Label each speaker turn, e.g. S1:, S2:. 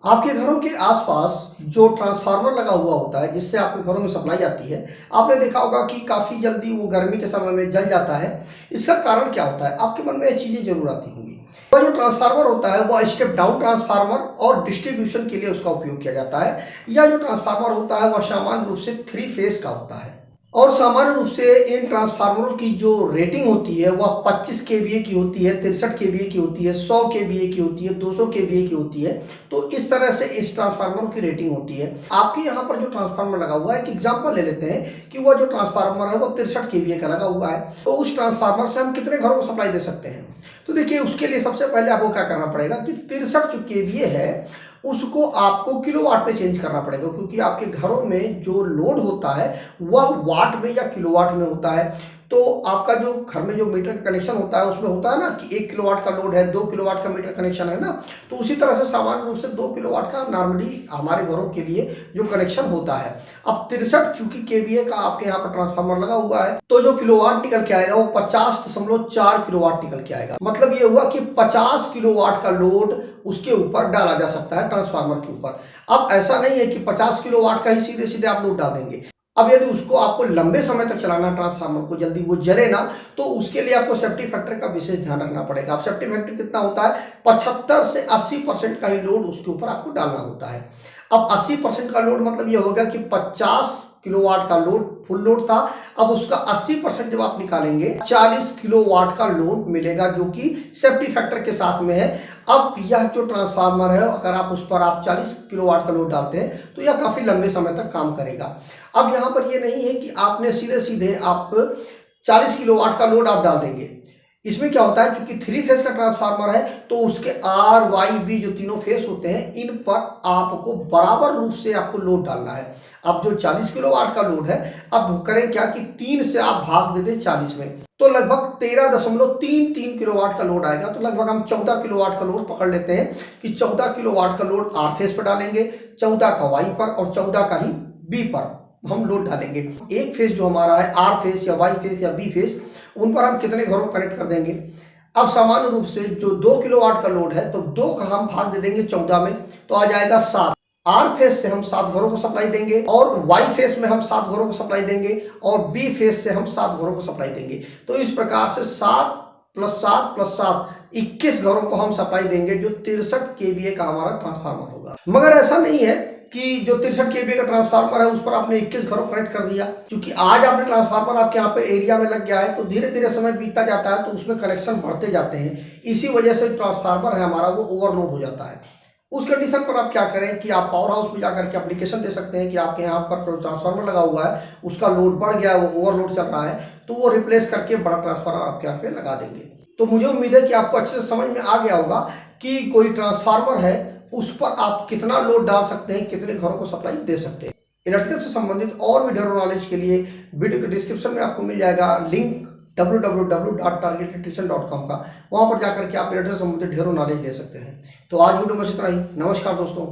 S1: आपके घरों के आसपास जो ट्रांसफार्मर लगा हुआ होता है जिससे आपके घरों में सप्लाई आती है, आपने देखा होगा कि काफ़ी जल्दी वो गर्मी के समय में जल जाता है। इसका कारण क्या होता है? आपके मन में ये चीज़ें ज़रूर आती होंगी। वह जो ट्रांसफार्मर होता है वह स्टेप डाउन ट्रांसफार्मर और डिस्ट्रीब्यूशन के लिए उसका उपयोग किया जाता है। या जो ट्रांसफार्मर होता है वह सामान्य रूप से 3 फेज का होता है और सामान्य रूप से इन ट्रांसफार्मरों की जो रेटिंग होती है वह 25 केवीए की होती है, 63 केवीए की होती है, 100 केवीए की होती है, 200 केवीए की होती है। तो इस तरह से इस ट्रांसफार्मरों की रेटिंग होती है। आपके यहाँ पर जो ट्रांसफार्मर लगा हुआ है, एक एग्जांपल ले लेते हैं कि वह जो ट्रांसफार्मर है वो 63 केवीए का लगा हुआ है। तो उस ट्रांसफार्मर से हम कितने घरों को सप्लाई दे सकते हैं? तो देखिए, उसके लिए सबसे पहले आपको क्या करना पड़ेगा कि 63 जो केवीए है उसको आपको किलोवाट में चेंज करना पड़ेगा, क्योंकि आपके घरों में जो लोड होता है वह वाट में या किलोवाट में होता है। तो आपका जो घर में जो मीटर का कनेक्शन होता है उसमें होता है ना कि 1 किलोवाट का लोड है, 2 किलोवाट का मीटर कनेक्शन है ना। तो उसी तरह से सामान्य रूप से 2 किलोवाट का नॉर्मली हमारे घरों के लिए जो कनेक्शन होता है। अब 63 चूंकि केवीए का आपके यहाँ पर ट्रांसफार्मर लगा हुआ है, तो जो किलोवाट निकल के आएगा वो 50.4 किलोवाट निकल के आएगा। मतलब ये हुआ कि 50 किलोवाट का लोड उसके ऊपर डाला जा सकता है, ट्रांसफार्मर के ऊपर। अब ऐसा नहीं है कि 50 किलोवाट का ही सीधे सीधे आप लोड डाल देंगे। अब यदि उसको आपको लंबे समय तक चलाना, ट्रांसफार्मर को जल्दी वो जले ना, तो उसके लिए आपको सेफ्टी फैक्टर का विशेष ध्यान रखना पड़ेगा। अब सेफ्टी फैक्टर कितना होता है? 75 से 80% का ही लोड उसके ऊपर आपको डालना होता है। अब 80% का लोड मतलब ये होगा कि 50 किलोवाट का लोड फुल लोड था, अब उसका 80% जब आप निकालेंगे 40 किलोवाट का लोड मिलेगा, जो कि सेफ्टी फैक्टर के साथ में है। अब यह जो ट्रांसफार्मर है, अगर आप उस पर 40 किलोवाट का लोड डालते हैं तो यह काफी लंबे समय तक काम करेगा। अब यहाँ पर यह नहीं है कि आपने सीधे सीधे आप 40 किलोवाट का लोड आप डाल देंगे। इसमें क्या होता है, क्योंकि 3 फेज का ट्रांसफार्मर है तो उसके आर वाई बी जो तीनों फेस होते हैं, इन पर आपको बराबर रूप से आपको लोड डालना है। अब जो 40 किलोवाट का लोड है, अब करें क्या कि 3 से आप भाग दे दें 40 में, तो लगभग 13.33 किलोवाट का लोड आएगा। तो लगभग हम 14 किलोवाट का लोड पकड़ लेते हैं कि 14 किलोवाट का लोड आर फेस पर डालेंगे, 14 का वाई पर और 14 का ही बी पर हम लोड डालेंगे। एक फेस जो हमारा है, आर फेस या वाई फेस या बी फेस, उन पर हम कितने घरों कनेक्ट कर देंगे? अब सामान्य रूप से जो 2 किलोवाट का लोड है, तो 2 का हम भाग दे देंगे 14 में, तो आ जाएगा 7। आर फेस से हम 7 घरों को सप्लाई देंगे और वाई फेस में हम 7 घरों को सप्लाई देंगे और बी फेस से हम 7 घरों को सप्लाई देंगे। तो इस प्रकार से 7 प्लस 7 प्लस 7 21 घरों को हम सप्लाई देंगे, जो 63 केवीए का हमारा ट्रांसफार्मर होगा। मगर ऐसा नहीं है कि जो 63 केवीए का ट्रांसफार्मर है उस पर आपने 21 घरों कनेक्ट कर दिया। क्योंकि आज आपने ट्रांसफार्मर आपके यहाँ पे एरिया में लग गया है, तो धीरे धीरे समय बीतता जाता है तो उसमें कनेक्शन बढ़ते जाते हैं। इसी वजह से ट्रांसफार्मर है हमारा वो ओवरलोड हो जाता है। उस कंडीशन पर आप क्या करें कि आप पावर हाउस में जाकर के एप्लीकेशन दे सकते हैं कि आपके यहाँ पर ट्रांसफार्मर लगा हुआ है, उसका लोड बढ़ गया है, वो ओवरलोड चल रहा है, तो वो रिप्लेस करके बड़ा ट्रांसफार्मर आपके यहाँ पे लगा देंगे। तो मुझे उम्मीद है कि आपको अच्छे से समझ में आ गया होगा कि कोई ट्रांसफार्मर है उस पर आप कितना लोड डाल सकते हैं, कितने घरों को सप्लाई दे सकते हैं। इलेक्ट्रिकल से संबंधित और भी ढेरों नॉलेज के लिए वीडियो के डिस्क्रिप्शन में आपको मिल जाएगा लिंक www.targetelectrician.com का। वहां पर जाकर के आप इलेक्ट्रिकल से संबंधित ढेरों नॉलेज ले सकते हैं। तो आज वीडियो में इतना ही। नमस्कार दोस्तों।